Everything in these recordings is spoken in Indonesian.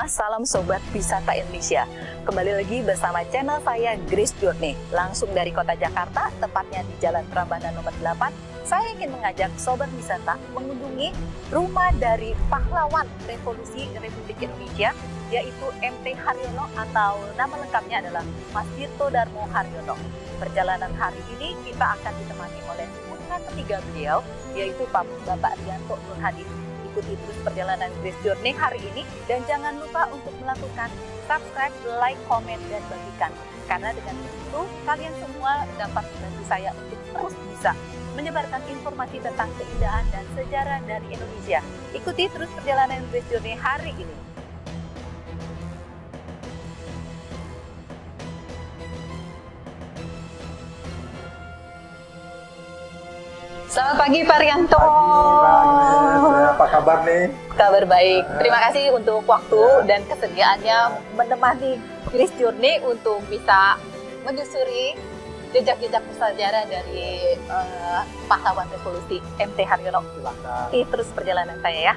salam Sobat Wisata Indonesia. Kembali lagi bersama channel saya Grace Journey. Langsung dari kota Jakarta, tepatnya di Jalan Prambanan nomor 8. Saya ingin mengajak Sobat Wisata mengunjungi rumah dari pahlawan revolusi Republik Indonesia, yaitu MT Haryono atau nama lengkapnya adalah Mas Tirto Darmo Haryono. Perjalanan hari ini kita akan ditemani oleh putra ketiga beliau, yaitu Bapak Rianto Nurhadi. Ikuti terus perjalanan Grace Journey hari ini dan jangan lupa untuk melakukan subscribe, like, komen, dan bagikan. Karena dengan itu kalian semua dapat membantu saya untuk terus bisa menyebarkan informasi tentang keindahan dan sejarah dari Indonesia. Ikuti terus perjalanan Grace Journey hari ini. Selamat pagi Pak Rianto. Apa kabar nih? Kabar baik. Terima kasih untuk waktu dan kesediaannya menemani Grace Journey untuk bisa menyusuri jejak-jejak bersejarah dari pahlawan revolusi MT Haryono. Ini terus perjalanan saya ya.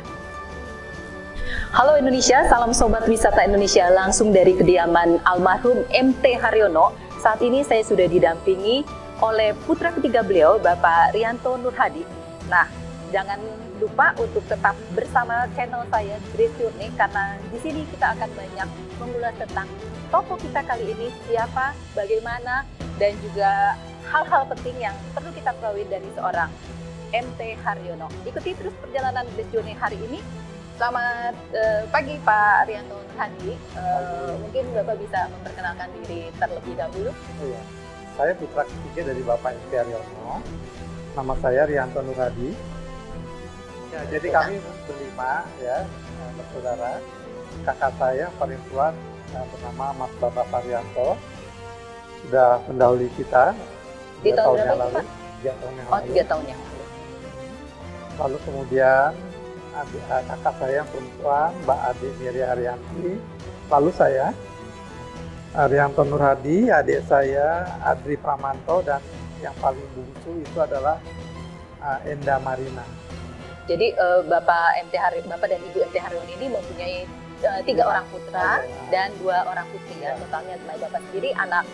Halo Indonesia, salam Sobat Wisata Indonesia langsung dari kediaman almarhum MT Haryono. Saat ini saya sudah didampingi oleh putra ketiga beliau, Bapak Rianto Nurhadi. Nah, jangan lupa untuk tetap bersama channel saya Grace Journey karena di sini kita akan banyak mengulas tentang tokoh kita kali ini, siapa, bagaimana, dan juga hal-hal penting yang perlu kita ketahui dari seorang MT Haryono. Ikuti terus perjalanan Grace Journey hari ini. Selamat pagi Pak Rianto Nurhadi. Mungkin Bapak bisa memperkenalkan diri terlebih dahulu. Oh, ya. Saya putra ketiga dari Bapak MT Haryono. Nama saya Rianto Nurhadi. Ya, jadi kami berlima ya, bersaudara. Kakak saya paling tua bernama Mas Bapak Haryanto. Sudah mendahului kita Di tahun berapa lalu. Pak? 3 tahun yang Oh, lalu. 3 tahun yang lalu. Lalu kemudian kakak saya yang perempuan, Mbak Ade Miri Arianti. Lalu saya, Rianto Nurhadi, adik saya Adri Pramanto, dan yang paling bungsu itu adalah Enda Marina. Jadi Bapak dan Ibu MT Haryono ini mempunyai 3 orang putra dan 2 orang putri ya. Totalnya Bapak sendiri anak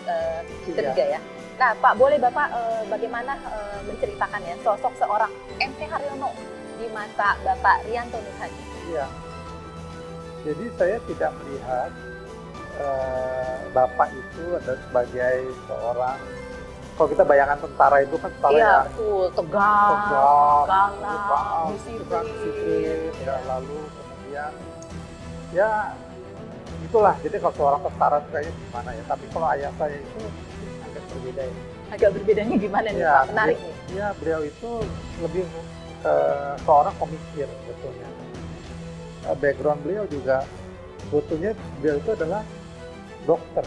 ketiga ya. Nah Pak, boleh Bapak bagaimana menceritakan ya sosok seorang MT Haryono di mata Bapak Rianto Nurhadi? Iya. Jadi saya tidak melihat Bapak itu adalah sebagai seorang, kalau kita bayangkan tentara itu kan tentara yang betul, tegak, galak, disiplin, ya, lalu kemudian ya itulah. Jadi kalau seorang tentara itu kayaknya gimana ya, tapi kalau ayah saya itu agak berbeda ya. Agak berbedanya gimana nih Ya, Pak? Menarik nih. Ya, beliau itu lebih seorang pemikir sebetulnya. Background beliau juga sebetulnya beliau itu adalah dokter,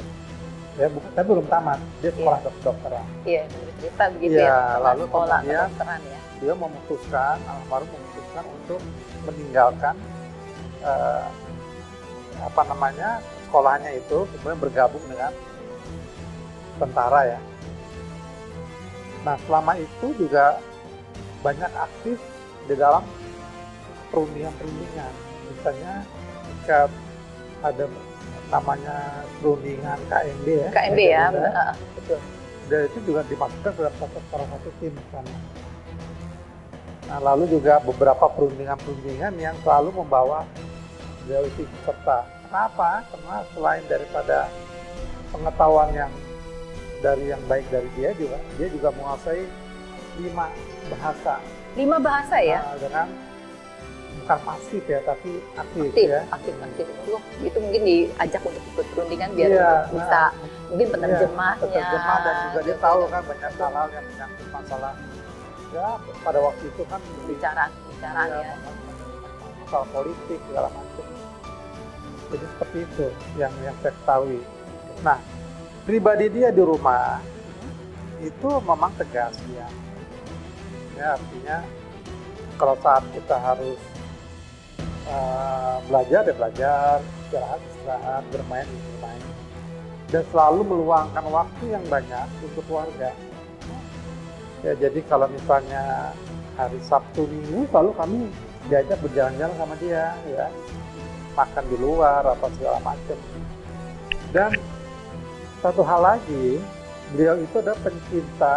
ya bukan, tapi belum tamat, dia sekolah dokteran. Iya, cerita begitu ya. ya. Lalu Sekolah kemudian kedokteran ya. dia memutuskan, almarhum memutuskan untuk meninggalkan sekolahnya itu, kemudian bergabung dengan tentara ya. Nah selama itu juga banyak aktif di dalam perundingan, misalnya jika ada namanya perundingan KMB ya. KMB ya, betul. Dan itu juga dimasukkan ke dalam salah satu tim sana. Nah, lalu juga beberapa perundingan yang selalu membawa beliau itu serta. Kenapa? Karena selain daripada pengetahuan yang baik dari dia juga menguasai 5 bahasa. 5 bahasa ya? Dengan bukan pasif ya, tapi aktif ya. Aktif. Itu mungkin diajak untuk ikut perundingan biar bisa mungkin penerjemahnya. Penerjemah, dan juga dia tahu kan banyak hal-hal yang menyangkut masalah ya pada waktu itu kan bicaraan ya. Masalah politik segala macam. Jadi seperti itu yang saya ketahui. Nah, pribadi dia di rumah itu memang tegas ya. Ya, artinya kalau saat kita harus belajar, istirahat, bermain. Dan selalu meluangkan waktu yang banyak untuk keluarga. Ya, jadi kalau misalnya hari Sabtu Minggu, lalu kami diajak berjalan-jalan sama dia, ya. makan di luar apa segala macam. Dan satu hal lagi, beliau itu adalah pencinta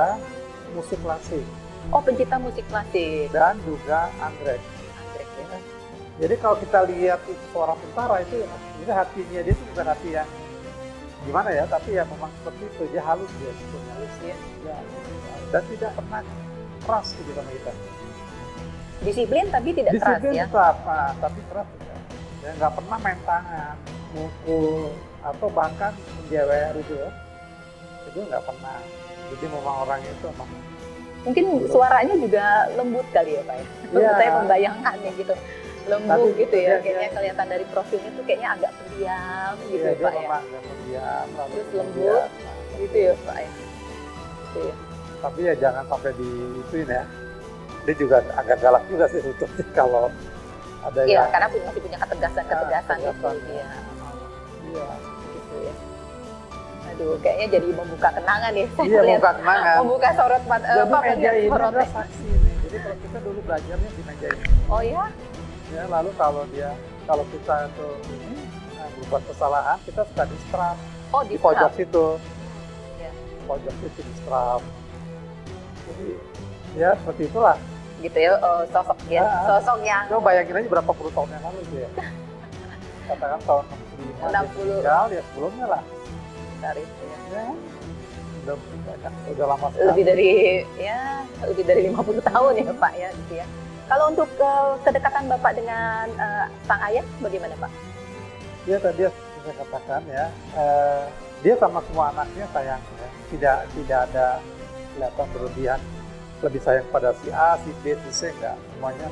musik klasik Oh, pencinta musik klasik. dan juga anggrek. Anggrek ya. Jadi kalau kita lihat itu seorang tentara itu, ini hatinya dia itu bukan hati yang gimana ya, tapi ya memang seperti itu, dia halus dia gitu. Halus ya. Ya, dan tidak pernah keras gitu sama kita. Disiplin tapi tidak keras Disiplin ya. tetap, tapi keras tidak. Ya nggak pernah main tangan, mukul atau bahkan menjewer gitu ya. Itu nggak pernah. Jadi memang orangnya itu memang Mungkin suaranya juga lembut kali ya Pak ya. Iya. Saya membayangkannya gitu. Lembut Tapi gitu ya. dia- Kayaknya kelihatan dari profilnya tuh kayaknya agak pendiam gitu ya, ya, dia Pak ya. memang nggak pendiam, lalu Terus kemudian, lembut. Gitu ya Pak ya. Gitu ya. tapi ya jangan sampai diituin ya. Dia juga agak galak juga sih sebetulnya kalau ada Iya, yang karena masih punya ketegasan-ketegasan itu ketegasan, dia. iya, Gitu ya. Aduh, kayaknya jadi membuka kenangan ya. Saya iya lihat buka kenangan. membuka sorot Jadi apa meja melihat ini sorotnya. adalah saksi nih. Jadi kalau kita dulu belajarnya di meja ini. Oh ya? Ya, lalu kalau kita tuh ini berbuat kesalahan, kita suka di strap Oh, di pojok situ. Ya. Pojok situ di strap. Jadi ya seperti itulah. Gitu ya, sosok ya, sosok yang Coba bayangin aja berapa puluh tahun yang lalu itu ya. Katakan tahun 65 dia 60. meninggal, ya sebelumnya lah. dari itu ya. Ya, udah banyak, udah lama sekali. Lebih dari 50 tahun ya Pak ya gitu ya. Kalau untuk kedekatan Bapak dengan sang ayah bagaimana Pak? Ya tadi saya katakan ya, dia sama semua anaknya sayang ya. Tidak ada kelihatan berlebihan, lebih sayang pada si A, si B, si C, enggak, semuanya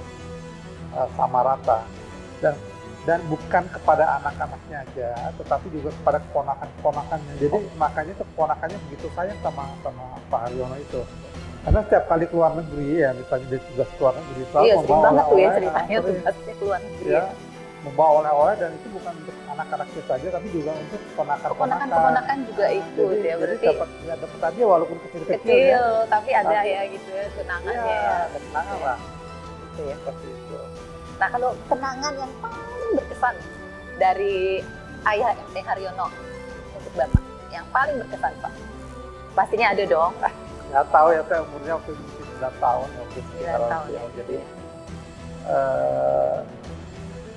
sama rata. Dan bukan kepada anak-anaknya aja, tetapi juga kepada keponakan-keponakannya. Jadi makanya tuh keponakannya begitu sayang sama Pak Haryono itu. Karena setiap kali keluar negeri ya, misalnya dia tugas keluar negeri, selalu Iya, sering banget tuh ya oleh-oleh, ceritanya sering, tugasnya keluar negeri. ya, membawa oleh-oleh, dan itu bukan untuk anak-anaknya saja, tapi juga untuk keponakan-keponakan. Keponakan juga ikut ya, berarti Jadi dapat aja walaupun kecil-kecil kecil ya. tapi ada Tapi- ya gitu ya kenangan Iya, ya. ada kenangan lah. Gitu ya. Seperti itu. Nah kalau kenangan yang paling berkesan dari ayah MT Haryono untuk Bapak, yang paling berkesan Pak, pastinya ada dong. Nggak tahu ya, saya umurnya waktu itu 9 tahun ya, mungkin 9 tahun ya. Jadi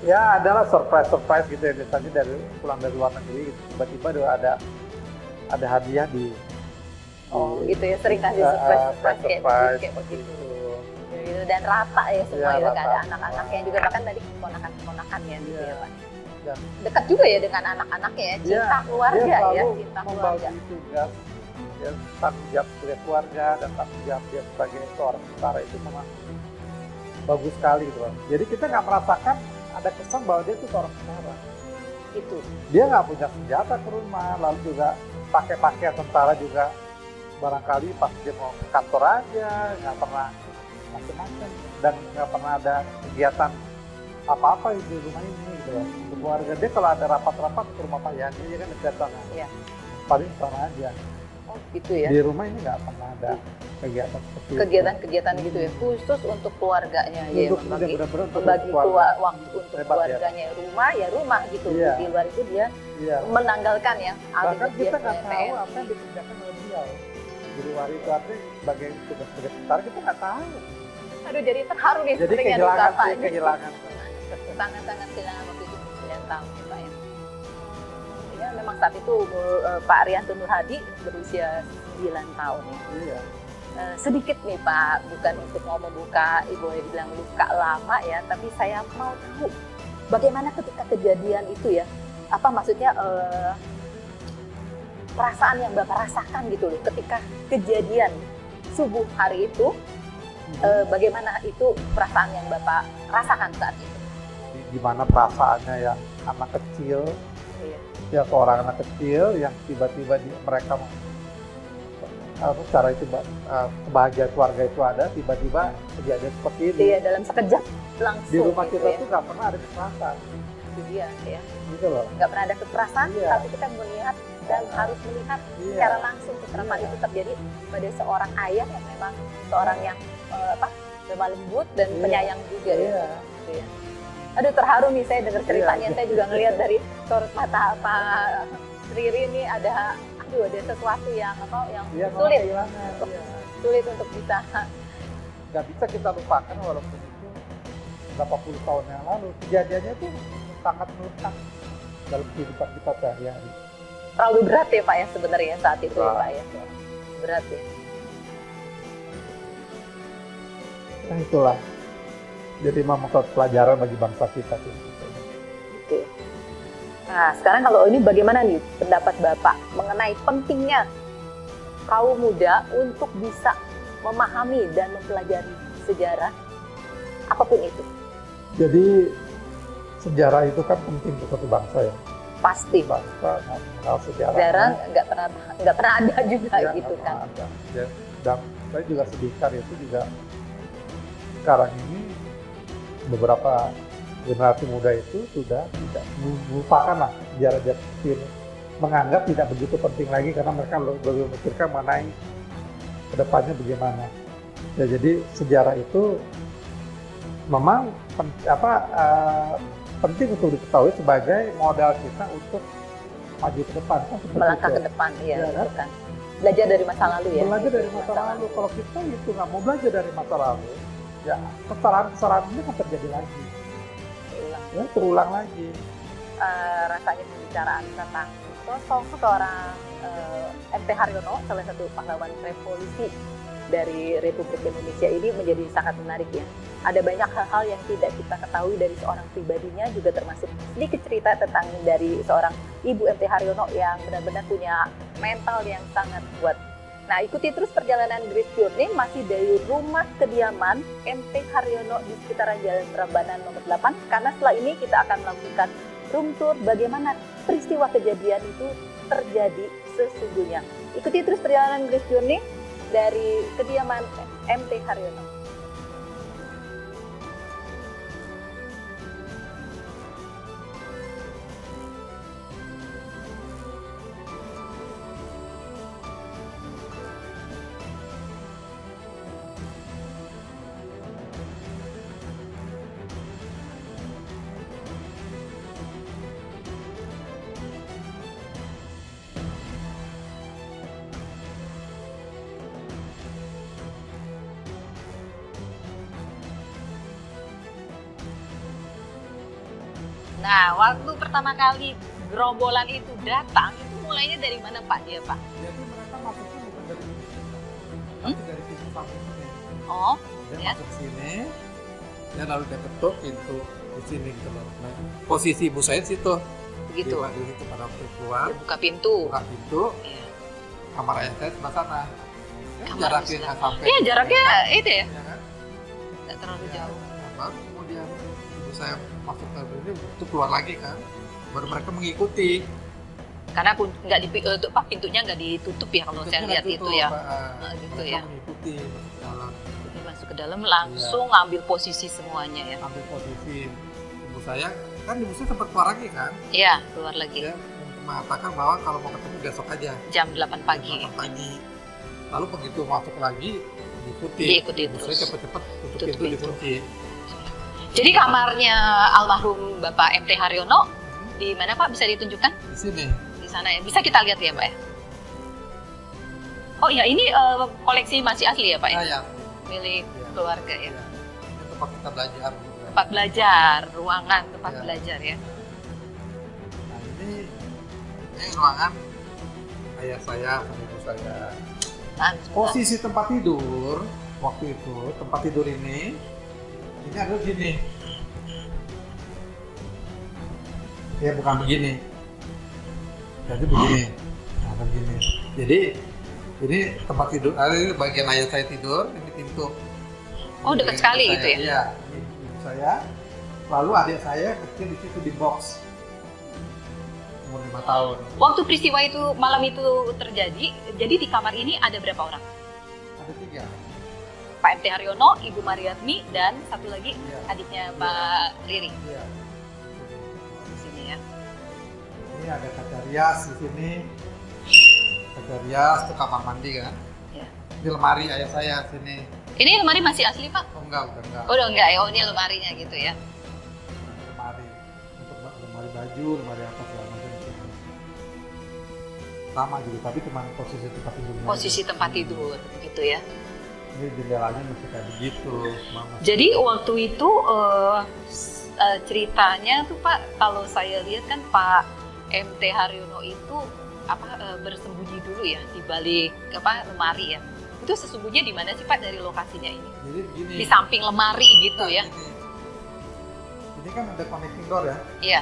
ya adalah surprise gitu ya, misalnya pulang dari luar negeri gitu, tiba-tiba ada hadiah di Oh gitu ya, sering kasih surprise kayak begitu. Gitu, dan rata ya semua Iya, itu rata. nggak ada anak-anaknya juga, bahkan tadi keponakan-keponakannya gitu Iya. ya Pak. Dan Dekat juga ya dengan anak-anaknya ya, cinta keluarga dia ya, selalu cinta keluarga. membagi tugas, ya, tanggung jawab sebagai keluarga dan tanggung jawab dia sebagai seorang tentara itu memang bagus sekali gitu loh. Jadi kita nggak merasakan ada kesan bahwa dia itu seorang tentara. Itu. Dia nggak punya senjata ke rumah, lalu juga pakai pakaian tentara juga barangkali pas dia mau ke kantor aja, nggak pernah macam-macam, dan nggak pernah ada kegiatan apa-apa di rumah ini gitu loh. Untuk keluarga dia kalau ada rapat-rapat ke rumah Pak Yani, dia kan dekat sana. Iya. Paling sana aja. Oh gitu ya. Di rumah ini nggak pernah ada kegiatan seperti itu. Kegiatan-kegiatan gitu ya, khusus untuk keluarganya ya, Untuk membagi benar-benar untuk waktu untuk Hebat, ya. keluarganya, rumah gitu. Iya. Di luar itu dia Iya. menanggalkan ya Bahkan dia kita nggak sebagai tahu PNI. apa yang dikerjakan oleh beliau di luar itu, artinya sebagai tugas sebagai tentara kita nggak tahu. Aduh jadi terharu nih Jadi sepertinya kehilangan Bapak. sih, kehilangan. Sangat-sangat kehilangan waktu itu 9 tahun ya Pak ya. Ya memang saat itu Pak Arianto Nur Hadi berusia 9 tahun ya. Iya. Sedikit nih Pak, bukan untuk mau membuka, Ibu bilang luka lama ya, tapi saya mau tahu bagaimana ketika kejadian itu ya, apa maksudnya perasaan yang Bapak rasakan gitu loh ketika kejadian subuh hari itu, bagaimana itu perasaan yang Bapak rasakan saat itu? Gimana perasaannya yang anak kecil, Iya. ya seorang anak kecil yang tiba-tiba mereka secara itu kebahagiaan keluarga itu ada, tiba-tiba kejadian seperti ini. Iya, dalam sekejap langsung Di rumah gitu kita ya. tuh nggak pernah ada kekerasan, Itu dia ya. gitu loh. Nggak pernah ada kekerasan, Iya. tapi kita melihat dan harus melihat Iya. secara langsung kekerasan Iya. itu terjadi pada seorang ayah yang memang seorang yang lemah lembut dan Iya. penyayang juga ya. Iya. Gitu ya. Aduh, terharu nih saya dengar ceritanya. Iya. Saya juga ngelihat dari sorot mata Pak Riri ini ada sesuatu yang Iya, sulit, kehilangan. Iya. sulit untuk bisa. Nggak bisa kita lupakan walaupun itu berapa puluh tahun yang lalu. Kejadiannya itu sangat melekat dalam kehidupan kita sehari-hari. Terlalu berat ya Pak ya sebenarnya saat itu ya Pak ya. Berat ya. Nah itulah. Jadi memang pelajaran bagi bangsa kita sih. Oke. Nah, sekarang kalau ini bagaimana nih pendapat Bapak mengenai pentingnya kaum muda untuk bisa memahami dan mempelajari sejarah apapun itu? Jadi sejarah itu kan penting untuk satu bangsa ya. Pasti. Bangsa mengenal sejarah. Sejarah nggak pernah ada juga Ya, gitu nggak kan. pernah ada. Dan saya juga sedihkan itu juga sekarang ini beberapa generasi muda itu sudah tidak melupakan lah sejarah seperti ini, menganggap tidak begitu penting lagi karena mereka lebih memikirkan mengenai kedepannya bagaimana. Ya, jadi sejarah itu memang penting untuk diketahui sebagai modal kita untuk maju ke depan. Kan Melangkah ke depan, ya, ya kan? Belajar dari masa lalu ya. Belajar dari masa lalu. Kalau kita itu nggak mau belajar dari masa lalu, ya kesalahan-kesalahan ini akan terjadi lagi. Ya, terulang lagi. Rasanya pembicaraan tentang sosok seorang MT Haryono, salah satu pahlawan revolusi dari Republik Indonesia ini menjadi sangat menarik ya. Ada banyak hal-hal yang tidak kita ketahui dari seorang pribadinya, juga termasuk sedikit cerita tentang dari seorang Ibu MT Haryono yang benar-benar punya mental yang sangat kuat. Nah, ikuti terus perjalanan Grace Journey masih dari rumah kediaman MT Haryono di sekitaran Jalan Prambanan nomor 8, karena setelah ini kita akan melakukan room tour bagaimana peristiwa kejadian itu terjadi sesungguhnya. Ikuti terus perjalanan Grace Journey dari kediaman MT Haryono. Nah, waktu pertama kali gerombolan itu datang, itu mulainya dari mana Pak dia Pak? Jadi mereka masuknya bukan dari sini, tapi dari pintu samping sini. Oh, Dia ya. masuk sini, dia lalu dia ketuk pintu di sini gitu loh. Nah, posisi ibu saya di situ. Begitu. Dia di situ pada waktu keluar, Dia buka pintu. buka pintu, Iya. kamar ayah saya sebelah sana. Ya, Kamar jaraknya sebelah. nggak sampai. Iya, jaraknya itu ya, Ya kan? nggak terlalu Ya, jauh. nah, baru kemudian ibu saya masuk ke ini, itu keluar lagi kan. Baru mereka mengikuti. Karena nggak pintunya nggak ditutup ya kalau saya lihat itu ya. Gitu mereka ya. mengikuti masuk ke dalam. Jadi masuk ke dalam langsung ngambil posisi semuanya ya. Ambil posisi ibu saya, kan ibu saya sempat keluar lagi kan. Iya, keluar lagi. Dia mengatakan bahwa kalau mau ketemu besok aja. Jam 8 pagi. Jam 8 pagi. Lalu begitu masuk lagi diikuti. Diikuti Ibu terus. saya cepet-cepet tutup Tutup pintu pintu. dikunci. Jadi kamarnya almarhum Bapak MT Haryono di mana Pak, bisa ditunjukkan? Di sini. Di sana ya. Bisa kita lihat ya Pak ya? Oh ya, ini koleksi masih asli ya Pak ya? Ya. Milik Ya. keluarga ya. Ya. Ini tempat kita belajar. Tempat belajar, ruangan tempat Ya. belajar ya. Nah ini ruangan ayah saya sama ibu saya. Posisi tempat tidur waktu itu, tempat tidur ini adalah gini. Ya bukan begini. Jadi begini. Nah, begini. Jadi ini tempat tidur, ini bagian ayah saya tidur, ini pintu. Oh, dekat Ini sekali ibu itu saya. ya? Iya, ini ibu saya. Lalu adik saya kecil di situ di box. Umur 5 tahun. Waktu peristiwa itu malam itu terjadi, jadi di kamar ini ada berapa orang? Ada 3. Pak MT Haryono, Ibu Mariatmi, dan satu lagi Iya. adiknya Pak Riri Iya. di sini ya. Ini ada kaca rias di sini. Kaca rias itu kamar mandi kan. Iya. Ini lemari ayah saya sini. Ini lemari masih asli Pak? Oh enggak, udah enggak. Oh udah enggak ya, oh ini lemarinya gitu ya. tidur, lemari apa segala macam di sini. Sama juga, tapi cuma posisi tempat tidurnya. Posisi aja. tempat tidur, gitu ya. Ini jendelanya masih kayak begitu. Jadi waktu itu ceritanya tuh Pak, kalau saya lihat kan Pak MT Haryono itu bersembunyi dulu ya di balik lemari ya. Itu sesungguhnya di mana sih Pak dari lokasinya ini? Jadi gini. Di samping lemari gitu ya. Ini kan ada connecting door ya. Iya.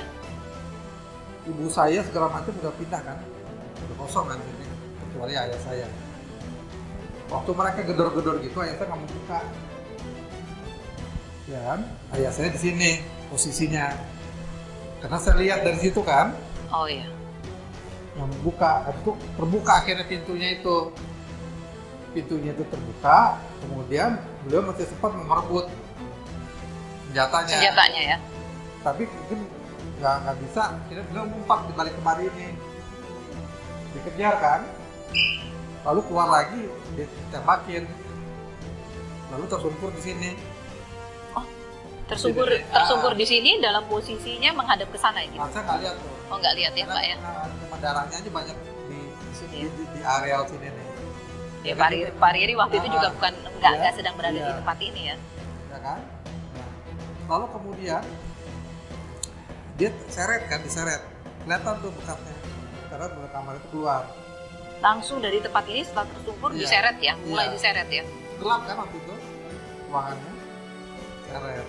Ibu saya segala macam udah pindah kan, udah kosong kan sini, kecuali ayah saya. Waktu mereka gedor-gedor gitu, ayah saya nggak mau buka. Dan ayah saya di sini posisinya, karena saya lihat dari situ kan. Oh iya. Yang membuka, itu terbuka akhirnya pintunya itu. Pintunya itu terbuka, kemudian beliau masih sempat merebut senjatanya. Senjatanya ya. Tapi mungkin nggak bisa, akhirnya beliau ngumpet di balik lemari ini. Dikejar kan, lalu keluar lagi, ditembakin, lalu tersungkur di sini. Tersungkur di sini dalam posisinya menghadap ke sana gitu. Saya nggak lihat tuh. Oh nggak lihat ya Pak ya? Cuma darahnya aja banyak di sini, di areal sini nih. Ya Pak Riri waktu itu juga nggak sedang berada di tempat ini ya. Ya kan? Nah, lalu kemudian dia diseret, kelihatan tuh bekasnya, karena dari kamar itu keluar. Langsung dari tempat ini setelah tersungkur diseret ya, mulai diseret ya. Gelap kan waktu itu ruangannya, seret.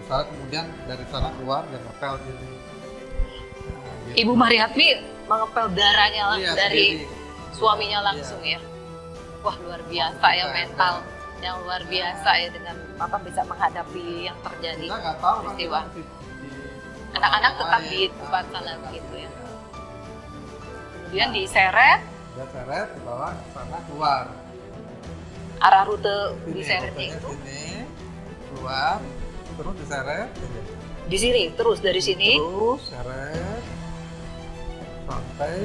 Misalnya kemudian dari sana keluar dan ngepel gini. Nah, gitu. Ibu Mariatmi mengepel darahnya dari sendiri. Suaminya langsung ya. Wah luar biasa ya mental yang luar biasa ya dengan bisa menghadapi yang terjadi Kita nggak tahu peristiwa. kan, Anak-anak tetap di tempat sana begitu ya. Kemudian diseret. Dia seret dibawa ke sana keluar. Arah rute Sini, diseretnya rutenya itu sini, keluar, terus diseret. di sini terus dari sini. Terus seret sampai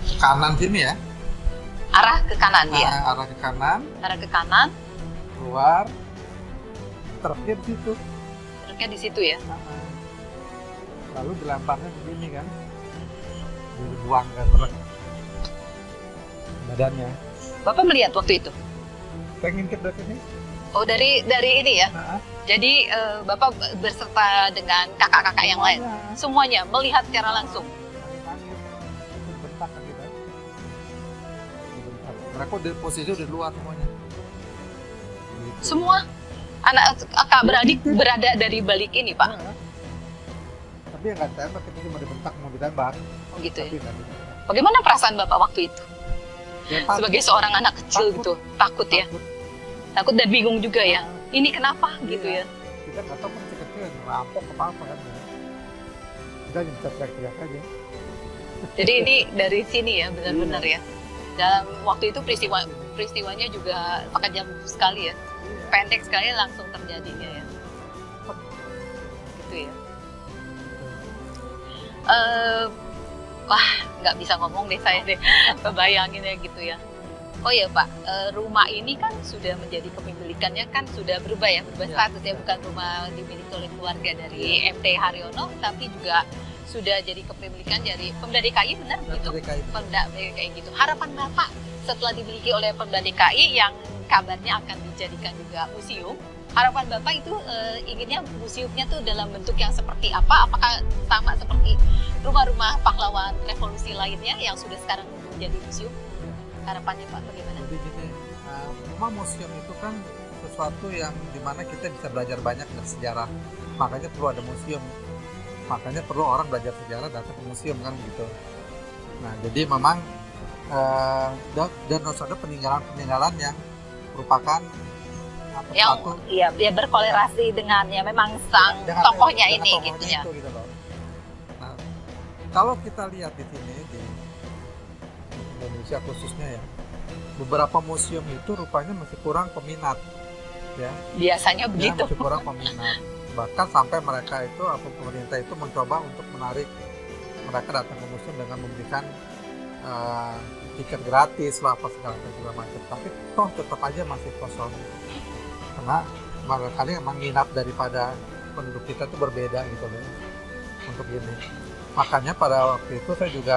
ke kanan sini ya. Arah ke kanan ya. Arah ke kanan, Arah ke kanan. keluar, terakhir situ. Truknya di situ ya. Lalu dilemparnya begini kan, dibuang ke truk badannya. Bapak melihat waktu itu? Saya ngintip dari sini. Oh dari ini ya. Jadi Bapak berserta dengan kakak-kakak yang lain, semuanya melihat secara langsung. Nangis, bentak kan kita. Mereka di posisi di luar semuanya. Gitu. Semua anak kakak beradik berada dari balik ini Pak. Tapi yang nggak tembak, itu cuma dibentak mau ditembak. Oh gitu ya. Tapi nggak ditembak. Bagaimana perasaan Bapak waktu itu? Ya, takut. Sebagai seorang anak kecil Takut. gitu, takut ya, takut dan bingung juga ya. Ini kenapa gitu ya? Kita nggak tahu kan kecil ngerampok apa kan. Kita hanya bisa teriak-teriak aja. Jadi ini dari sini ya benar-benar ya. Dalam waktu itu peristiwanya juga kejam sekali ya, pendek sekali langsung terjadinya ya. Gitu ya. Wah nggak bisa ngomong deh saya deh, kebayangin ya gitu ya. Oh ya Pak, rumah ini kan sudah menjadi kepemilikannya kan sudah berubah ya, berubah status ya, bukan rumah dimiliki oleh keluarga dari MT Haryono, tapi juga sudah jadi kepemilikan dari Pemda DKI, benar begitu? Pemda DKI gitu. Harapan Bapak setelah dimiliki oleh Pemda DKI yang kabarnya akan dijadikan juga museum, harapan Bapak itu inginnya museumnya tuh dalam bentuk yang seperti apa? Apakah sama seperti rumah-rumah pahlawan revolusi lainnya yang sudah sekarang menjadi museum? Harapannya Pak bagaimana? Jadi gini, rumah museum itu kan sesuatu yang dimana kita bisa belajar banyak dari sejarah. Makanya perlu ada museum. Makanya perlu orang belajar sejarah datang ke museum kan begitu. Nah jadi memang dan harus ada peninggalan yang merupakan yang ya berkolerasi dengan ya memang sang tokohnya ini gitu ya. Gitu loh. Nah kalau kita lihat di sini di Indonesia khususnya ya, beberapa museum itu rupanya masih kurang peminat ya. Biasanya begitu. Masih kurang peminat. Bahkan sampai mereka itu atau pemerintah itu mencoba untuk menarik mereka datang ke museum dengan memberikan tiket gratis lah apa segala macam. Tapi toh tetap aja masih kosong. Karena barangkali emang minat daripada penduduk kita itu berbeda gitu loh untuk ini. Makanya pada waktu itu saya juga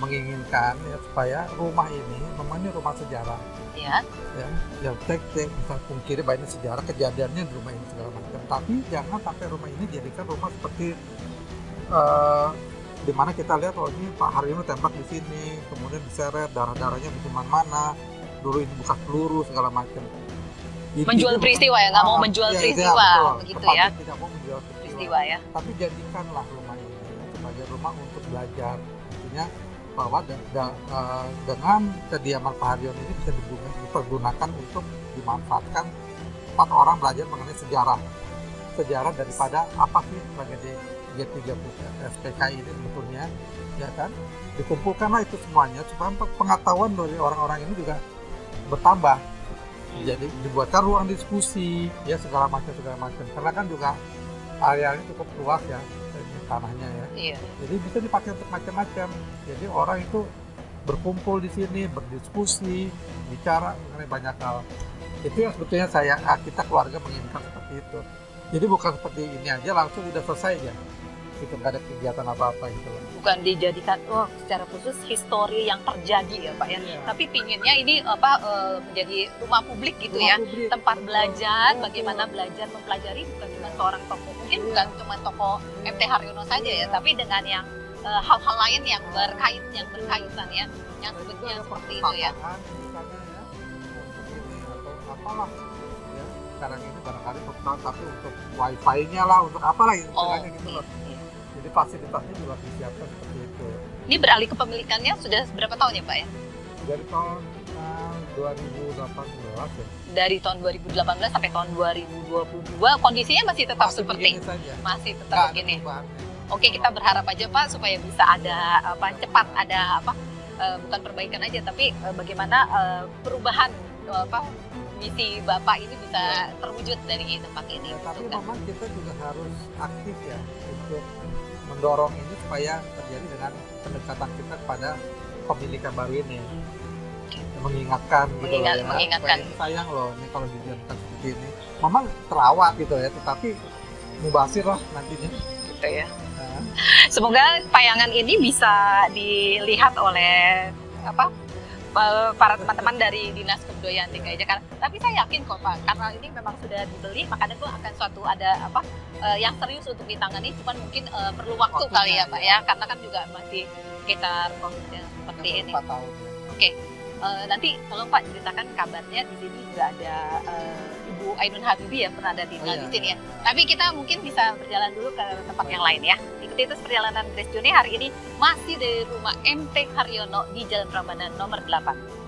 menginginkan ya, supaya rumah ini memang ini rumah sejarah. Ya. Ya, yang bisa pungkiri bahwa ini sejarah kejadiannya di rumah ini segala macam. Tapi jangan sampai rumah ini jadikan rumah seperti di mana kita lihat oh ini Pak Haryono tembak di sini, kemudian diseret darah-darahnya di mana, dulu ini bekas peluru segala macam. Menjual peristiwa ya, nggak mau menjual peristiwa, begitu ya? Tidak mau menjual peristiwa ya. Tapi jadikanlah rumah ini sebagai rumah untuk belajar. Artinya bahwa dengan kediaman Pak Haryono ini bisa dipergunakan untuk dimanfaatkan tempat orang belajar mengenai sejarah daripada apa sih tragedi G30 SPKI ini sebetulnya, ya kan? Dikumpulkanlah itu semuanya supaya pengetahuan dari orang-orang ini juga bertambah. Jadi dibuatkan ruang diskusi ya segala macam karena kan juga areanya cukup luas ya tanahnya ya. Iya. Jadi bisa dipakai untuk macam-macam. Jadi orang itu berkumpul di sini, berdiskusi, bicara mengenai banyak hal. Itu yang sebetulnya kita keluarga menginginkan seperti itu. Jadi bukan seperti ini aja langsung udah selesai ya. Itu nggak ada kegiatan apa-apa gitu loh. Bukan dijadikan secara khusus histori yang terjadi ya Pak ya. Iya. Tapi pinginnya ini menjadi rumah publik gitu rumah ya. Publik. Tempat belajar, bagaimana belajar mempelajari bukan cuma seorang tokoh. Mungkin bukan cuma tokoh MT Haryono saja ya, tapi dengan yang hal-hal lain yang berkaitan ya. Yang sebetulnya seperti itu ya. Atau apalah. Ya, sekarang ini barangkali tapi untuk wifi-nya lah, untuk apalah istilahnya gitu loh. Jadi fasilitasnya juga disiapkan seperti itu. Ini beralih kepemilikannya sudah berapa tahun ya Pak ya? Dari tahun 2018 ya. Dari tahun 2018 sampai tahun 2022 kondisinya masih tetap seperti saja. Masih tetap begini. Oke, kita berharap aja Pak supaya bisa ada cepat ada bukan perbaikan aja tapi bagaimana perubahan misi Bapak ini bisa terwujud dari tempat ini. Ya, tapi memang kita juga harus aktif ya untuk mendorong ini supaya terjadi dengan pendekatan kita kepada pemilik yang baru ini. Mengingatkan gitu ya. Mengingatkan. Sayang loh ini kalau dibiarkan seperti ini. Memang terawat gitu ya, tetapi mubazir lah nantinya. Gitu ya. Nah. Semoga tayangan ini bisa dilihat oleh para teman-teman dari Dinas Kebudayaan DKI Jakarta. Tapi saya yakin kok Pak, karena ini memang sudah dibeli, makanya itu akan suatu ada yang serius untuk ditangani, cuman mungkin perlu waktu kali ya Pak ya, karena kan juga masih sekitar COVID seperti ini. 4 tahun. Oke. Nanti tolong Pak ceritakan kabarnya di sini juga ada Ibu Ainun Habibie ya pernah ada tinggal di sini ya. Tapi kita mungkin bisa berjalan dulu ke tempat yang lain ya. Ikuti terus perjalanan Grace Journey hari ini masih dari rumah MT Haryono di Jalan Prambanan nomor 8.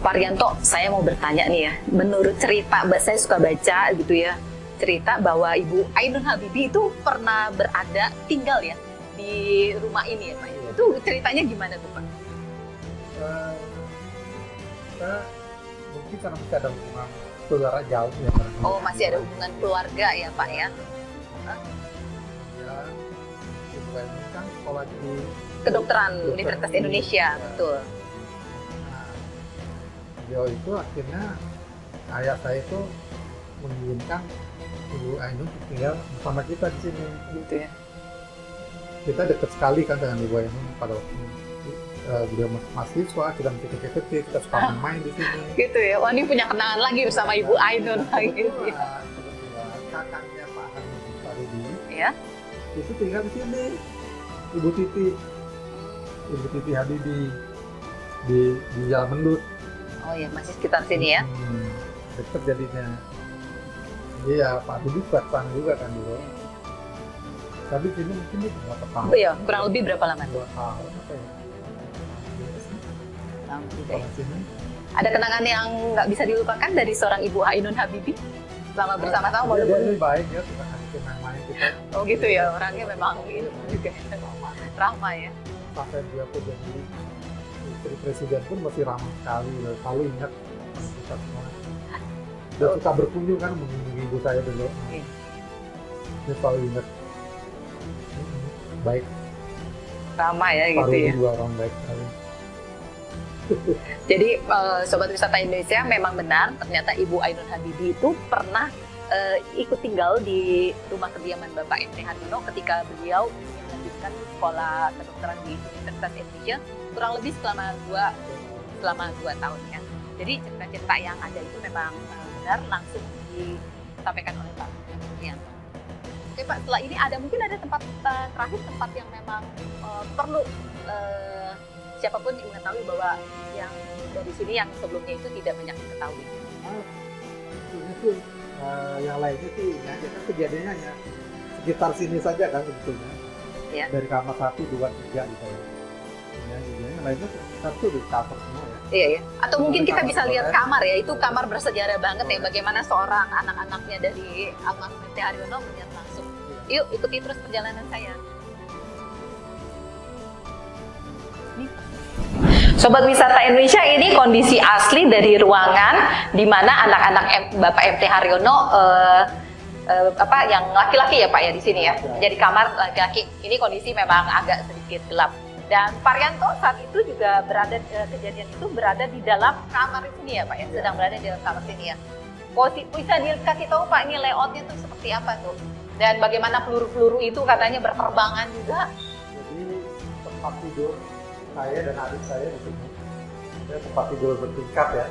Pak Rianto, saya mau bertanya nih ya, menurut cerita, saya suka baca gitu ya, cerita bahwa Ibu Ainun Habibie itu pernah tinggal ya di rumah ini ya Pak. Itu ceritanya gimana tuh Pak? Kita mungkin karena masih ada hubungan saudara jauh ya. Oh, masih ada hubungan keluarga ya Pak ya? Ya, Ibu Ainun kan sekolah di Kedokteran Universitas Indonesia, betul. Beliau itu akhirnya ayah saya itu menginginkan Ibu Ainun tinggal bersama kita di sini. Gitu ya. Kita dekat sekali kan dengan Ibu Ainun pada waktu beliau mahasiswa, kita masih kecil-kecil, kita suka main di sini. Gitu ya. Wah, ini punya kenangan lagi bersama Ibu Ainun lagi. Kakaknya Pak Haryono ya. Itu tinggal di sini. Ibu Titi Habibie di Jalan Mendut. Oh ya, masih sekitar sini ya? Dekat jadinya. Iya, Pak Habibie buat sana juga kan dulu. Tapi sini mungkin berapa tahun? Iya, kurang lebih berapa lama? 2 tahun apa ya? Lama juga ya. Di sini. Ada kenangan yang nggak bisa dilupakan dari seorang Ibu Ainun Habibie selama bersama-sama Dia walaupun ini baik ya, suka kasih main kita. oh gitu ya, orangnya memang itu juga ramah ya. Sampai dia pun jadi istri presiden pun masih ramah sekali, selalu ingat kita semua. Dia suka berkunjung kan mengunjungi ibu saya dulu. Iya. Dia selalu ingat. Baik. Ramah ya gitu Paruh ya. dua orang baik sekali. Jadi Sobat Wisata Indonesia memang benar ternyata Ibu Ainun Habibie itu pernah ikut tinggal di rumah kediaman Bapak M.T. Haryono ketika beliau ingin melanjutkan sekolah kedokteran di Universitas Indonesia kurang lebih selama 2 tahun ya. Jadi cerita-cerita yang ada itu memang benar langsung disampaikan oleh Pak Rianto. Oke Pak, setelah ini mungkin ada tempat terakhir tempat yang memang perlu siapapun yang mengetahui bahwa yang dari sini yang sebelumnya itu tidak banyak diketahui. Itu yang lainnya sih, ya kan kejadiannya ya sekitar sini saja kan sebetulnya. Ya. Dari kamar 1, 2, 3 gitu ya. Yang lainnya satu di cover semua ya. Iya ya. Atau mungkin kita bisa lihat hotel. kamar ya, itu kamar bersejarah banget ya. Bagaimana seorang anak-anaknya dari almarhum M.T. Haryono melihat langsung. Yuk ikuti terus perjalanan saya. Sobat Wisata Indonesia, ini kondisi asli dari ruangan di mana anak-anak Bapak M.T. Haryono yang laki-laki ya Pak ya di sini ya. Jadi kamar laki-laki. Ini kondisi memang agak sedikit gelap. Dan Pak Rianto saat itu juga kejadian itu berada di dalam kamar sini ya Pak ya, sedang berada di dalam kamar sini ya. Bisa dikasih tahu Pak ini layoutnya tuh seperti apa tuh? Dan bagaimana peluru-peluru itu katanya berterbangan juga? Jadi tempat tidur saya dan adik saya di sini. Ada tempat tidur bertingkat ya.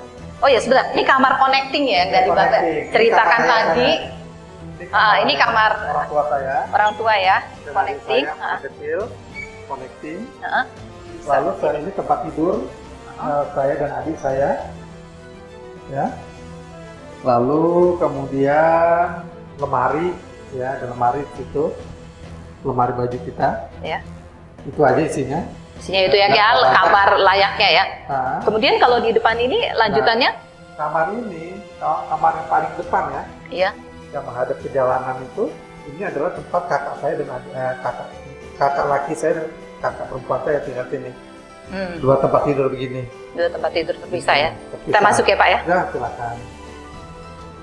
Oh ya sebentar, ini kamar connecting ya yang dari Bapak ceritakan tadi. Ini kamar orang tua saya. Orang tua ya, Dan connecting. adik saya kecil, connecting. Lalu saya ini tempat tidur saya dan adik saya. Ya. Lalu kemudian lemari ya, ada lemari di situ. Lemari baju kita. Ya. Itu aja isinya. Isinya itu ya, kamar layaknya ya. Nah, Kemudian kalau di depan ini lanjutannya? kamar ini, kamar yang paling depan ya, Iya. yang menghadap ke jalanan itu, ini adalah tempat kakak saya dan kakak laki saya dan kakak perempuan saya tinggal sini. Dua tempat tidur begini. Dua tempat tidur terpisah ya. Terpisah. Kita masuk ya Pak ya. Ya, silakan.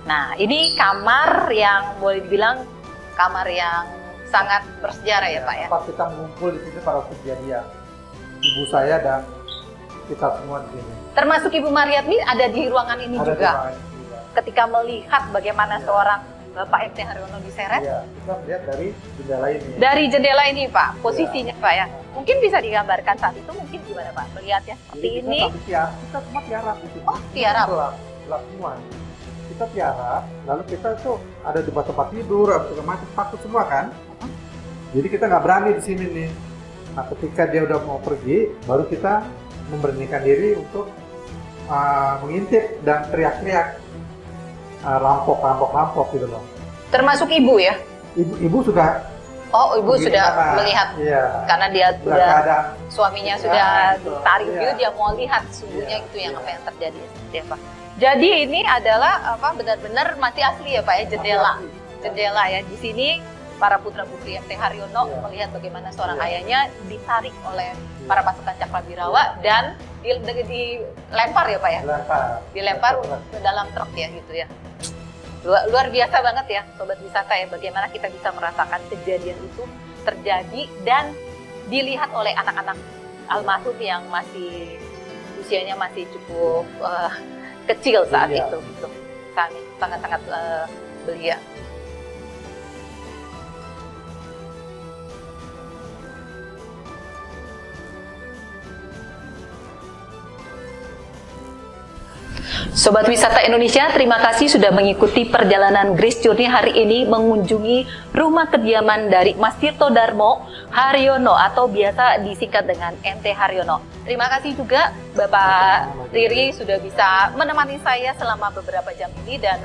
Nah ini kamar yang boleh dibilang kamar yang sangat bersejarah ya Pak ya. Tempat kita mengumpul di sini pada kejadian. Ibu saya dan kita semua di sini. Termasuk Ibu Mariatmi ada di ruangan ini Ada juga. di ruangan ini juga. Ketika melihat bagaimana seorang Bapak M.T. Haryono diseret. Iya, kita melihat dari jendela ini. Dari jendela ini Pak, posisinya Pak ya. Mungkin bisa digambarkan saat itu mungkin gimana Pak? Melihatnya seperti Jadi ini. kita semua tiarap di sini. Oh, tiarap. Gelap semua. Kita tiarap, lalu kita itu ada di tempat tidur, ada segala macam, takut semua kan. Jadi kita nggak berani di sini nih. Nah, ketika dia udah mau pergi, baru kita memberanikan diri untuk mengintip dan teriak-teriak, rampok gitu loh. Termasuk Ibu ya? Ibu sudah. Oh, Ibu pergi sudah ke sana. melihat. Iya. Karena dia Sudah udah keadaan. suaminya Ya, sudah betul. ditarik Iya. gitu, dia mau lihat sungguhnya Iya, itu yang iya. apa yang terjadi seperti apa. Jadi ini adalah apa benar-benar masih asli ya Pak ya, jendela. Asli. Jendela ya. Di sini para putra putri M.T. Haryono Iya. melihat bagaimana seorang Iya. ayahnya ditarik oleh para pasukan Cakrawirawa dan dilempar ya Pak ya. Dilempar ke dalam truk ya gitu ya. Luar biasa banget ya Sobat Wisata ya, bagaimana kita bisa merasakan kejadian itu terjadi dan dilihat oleh anak-anak almarhum yang masih usianya masih cukup kecil saat Belia. itu gitu. Sangat-sangat belia. Sobat Wisata Indonesia, terima kasih sudah mengikuti perjalanan Grace Journey hari ini mengunjungi rumah kediaman dari Mas Tirto Darmo Haryono atau biasa disingkat dengan M.T. Haryono. Terima kasih juga Bapak Riri sudah bisa menemani saya selama beberapa jam ini dan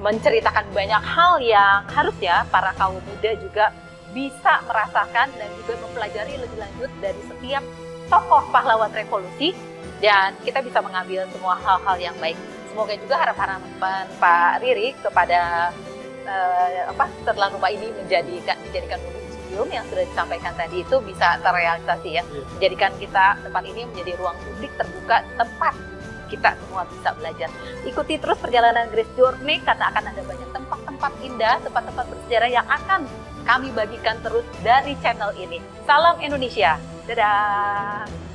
menceritakan banyak hal yang harusnya para kaum muda juga bisa merasakan dan juga mempelajari lebih lanjut dari setiap tokoh pahlawan revolusi, dan kita bisa mengambil semua hal-hal yang baik. Semoga juga harapan Pak Riri kepada setelah rumah ini dijadikan museum yang sudah disampaikan tadi itu bisa terrealisasi ya. Menjadikan tempat ini menjadi ruang publik terbuka, tempat kita semua bisa belajar. Ikuti terus perjalanan Grace Journey karena akan ada banyak tempat-tempat indah, tempat-tempat bersejarah yang akan kami bagikan terus dari channel ini. Salam Indonesia. Dadah.